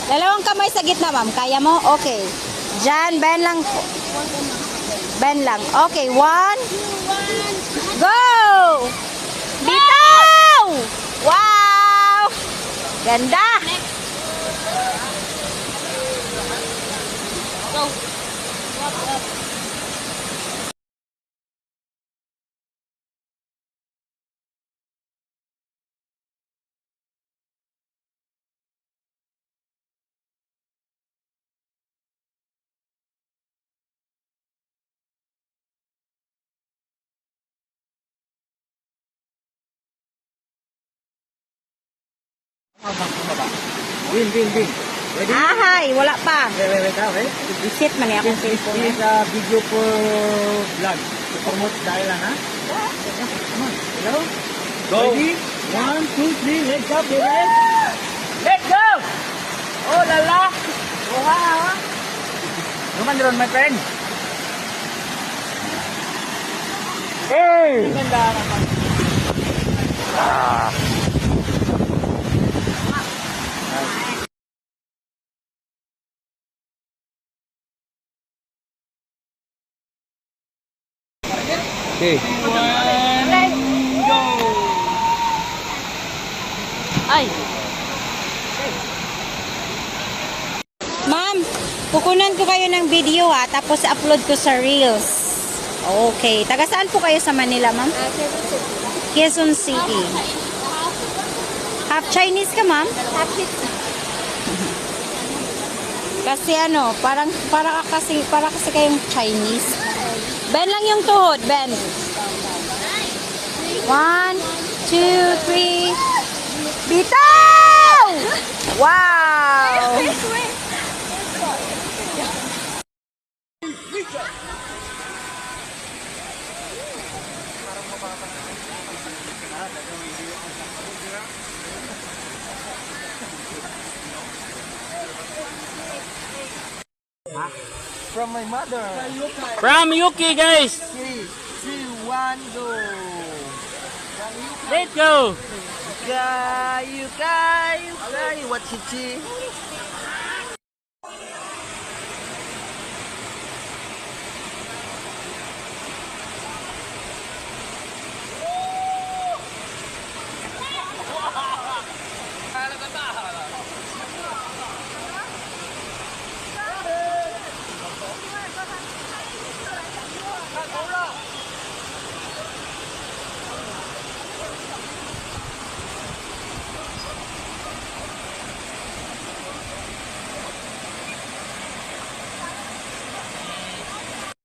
Dalawang kamay sa gitna, ma'am. Kaya mo? Okay. Diyan, bend lang. Bend lang. Okay, 1. Go! Bitaw! Wow! Ganda! Go. Win. Ready? Ahay, wala pa. Wait, okay? Visit man niya akong This cellphone. is a video for vlog. To promote the island, ha? Come on. Hello? Go. Ready? 1, 2, 3, let's go, baby! Let's go! Oh la la! Wow! Naman ron, my friend. Hey! Ganda naman. Okay. Ay. Ma'am, kukunan ko kayo ng video ha, tapos upload ko sa Reels. Okay. Taga saan po kayo sa Manila, ma'am? Quezon City. Half Chinese ka, ma'am? Kasi ano, para kasi kayong Chinese. Bend lang yung tuhod, bend. 1, 2, 3. Bitaw! Wow! From my mother. From Yuki, guys. 3, 2, 1, go! Let's go. Kayu, kayu, kayu, what chichi?